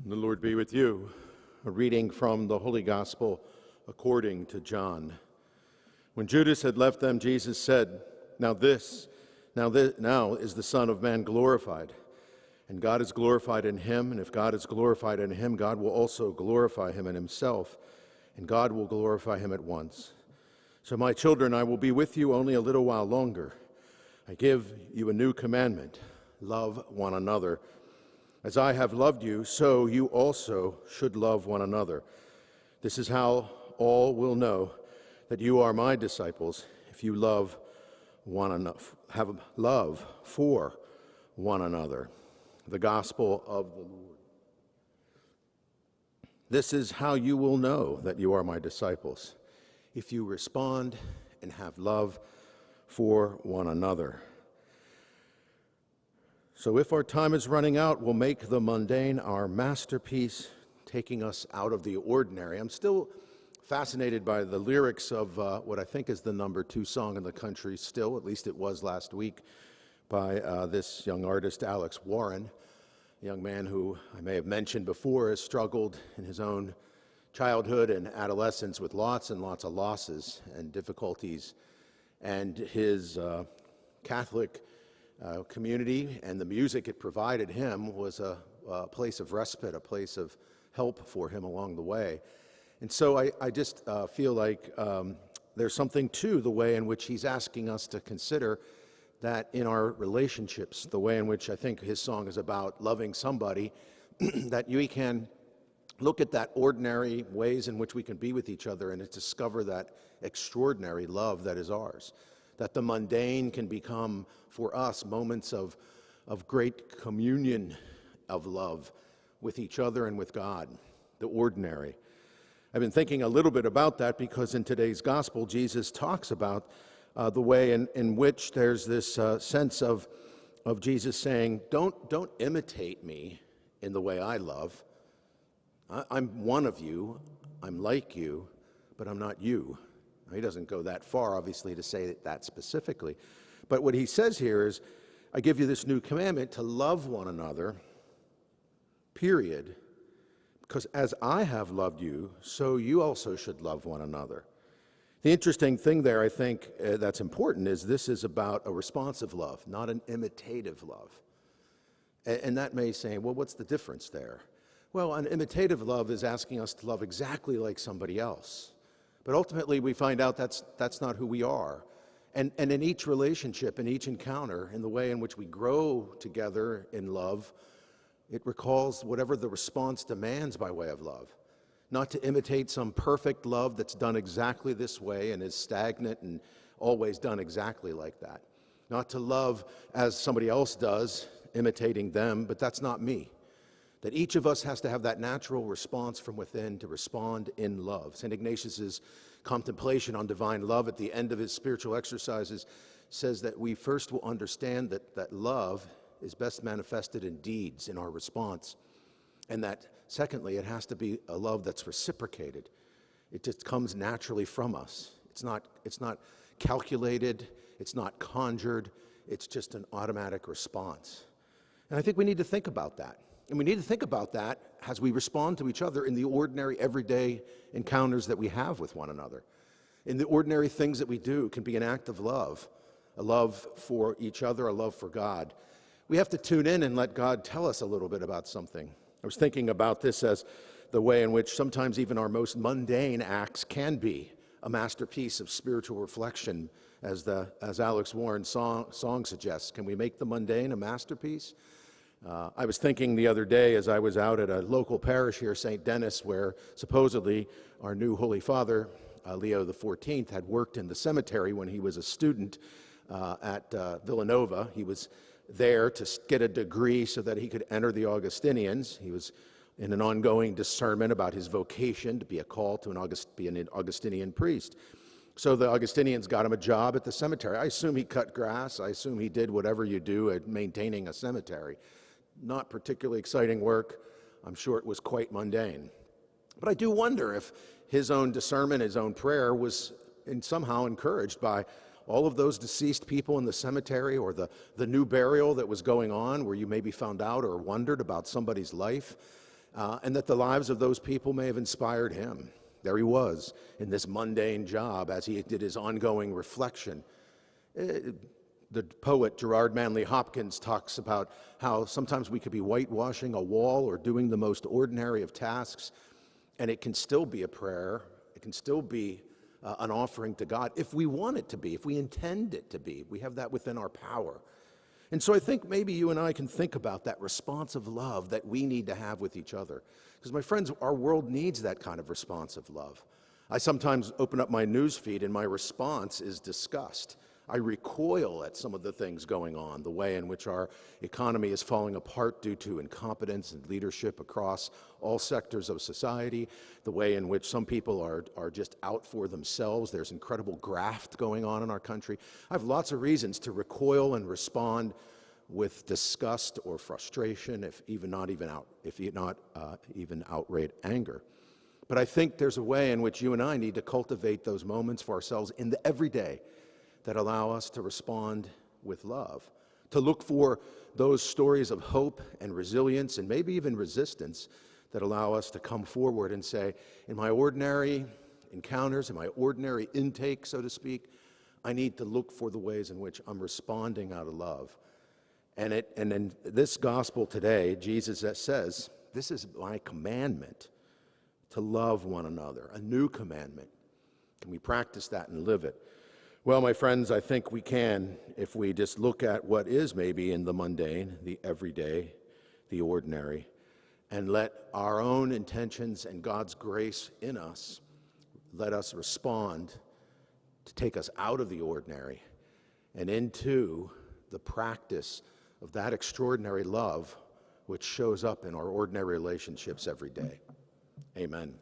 The Lord be with you. A reading from the Holy Gospel according to John. When Judas had left them, Jesus said, Now is the Son of Man glorified, and God is glorified in him, and if God is glorified in him, God will also glorify him in himself, and God will glorify him at once. So, my children, I will be with you only a little while longer. I give you a new commandment: love one another. As I have loved you, so you also should love one another. This is how all will know that you are my disciples, if you love one another, have love for one another. The Gospel of the Lord. This is how you will know that you are my disciples, if you respond and have love for one another. So if our time is running out, we'll make the mundane our masterpiece, taking us out of the ordinary. I'm still fascinated by the lyrics of what I think is the number 2 song in the country still, at least it was last week, by this young artist, Alex Warren, a young man who I may have mentioned before has struggled in his own childhood and adolescence with lots and lots of losses and difficulties. And his Catholic community and the music it provided him was a place of respite, a place of help for him along the way. And so I just feel like there's something to the way in which he's asking us to consider that in our relationships, the way in which I think his song is about loving somebody, that we can look at that ordinary ways in which we can be with each other and discover that extraordinary love that is ours. That the mundane can become, for us, moments of great communion of love with each other and with God, the ordinary. I've been thinking a little bit about that because in today's gospel, Jesus talks about the way in which there's this sense of Jesus saying, don't imitate me in the way I love. I'm one of you, I'm like you, but I'm not you. He doesn't go that far, obviously, to say that specifically. But what he says here is, I give you this new commandment to love one another, period. Because as I have loved you, so you also should love one another. The interesting thing there, I think, that's important is this is about a responsive love, not an imitative love. And that may say, well, what's the difference there? Well, an imitative love is asking us to love exactly like somebody else. But ultimately, we find out that's not who we are. And in each relationship, in each encounter, in the way in which we grow together in love, it recalls whatever the response demands by way of love. Not to imitate some perfect love that's done exactly this way and is stagnant and always done exactly like that. Not to love as somebody else does, imitating them, but that's not me. That each of us has to have that natural response from within to respond in love. St. Ignatius's contemplation on divine love at the end of his spiritual exercises says that we first will understand that love is best manifested in deeds, in our response. And that, secondly, it has to be a love that's reciprocated. It just comes naturally from us. It's not calculated, it's not conjured, it's just an automatic response. And I think we need to think about that. And we need to think about that as we respond to each other in the ordinary, everyday encounters that we have with one another. In the ordinary things that we do can be an act of love, a love for each other, a love for God. We have to tune in and let God tell us a little bit about something. I was thinking about this as the way in which sometimes even our most mundane acts can be a masterpiece of spiritual reflection, as Alex Warren's song suggests. Can we make the mundane a masterpiece? I was thinking the other day as I was out at a local parish here, St. Denis, where supposedly our new Holy Father, Leo XIV, had worked in the cemetery when he was a student at Villanova. He was there to get a degree so that he could enter the Augustinians. He was in an ongoing discernment about his vocation to be a call to be an Augustinian priest. So the Augustinians got him a job at the cemetery. I assume he cut grass. I assume he did whatever you do at maintaining a cemetery. Not particularly exciting work. I'm sure it was quite mundane. But I do wonder if his own discernment, his own prayer was somehow encouraged by all of those deceased people in the cemetery, or the new burial that was going on where you maybe found out or wondered about somebody's life. and that the lives of those people may have inspired him. There he was in this mundane job as he did his ongoing reflection. The poet Gerard Manley Hopkins talks about how sometimes we could be whitewashing a wall or doing the most ordinary of tasks, and it can still be a prayer. It can still be an offering to God if we want it to be, if we intend it to be. We have that within our power. And so I think maybe you and I can think about that responsive love that we need to have with each other. Because my friends, our world needs that kind of responsive love. I sometimes open up my news feed and my response is disgust. I recoil at some of the things going on, the way in which our economy is falling apart due to incompetence and leadership across all sectors of society, the way in which some people are just out for themselves. There's incredible graft going on in our country. I have lots of reasons to recoil and respond with disgust or frustration, if not even outright anger. But I think there's a way in which you and I need to cultivate those moments for ourselves in the everyday that allow us to respond with love, to look for those stories of hope and resilience and maybe even resistance that allow us to come forward and say, in my ordinary encounters, in my ordinary intake, so to speak, I need to look for the ways in which I'm responding out of love. And in this gospel today, Jesus says, this is my commandment, to love one another, a new commandment. Can we practice that and live it? Well, my friends, I think we can if we just look at what is maybe in the mundane, the everyday, the ordinary, and let our own intentions and God's grace in us, let us respond to take us out of the ordinary and into the practice of that extraordinary love which shows up in our ordinary relationships every day. Amen.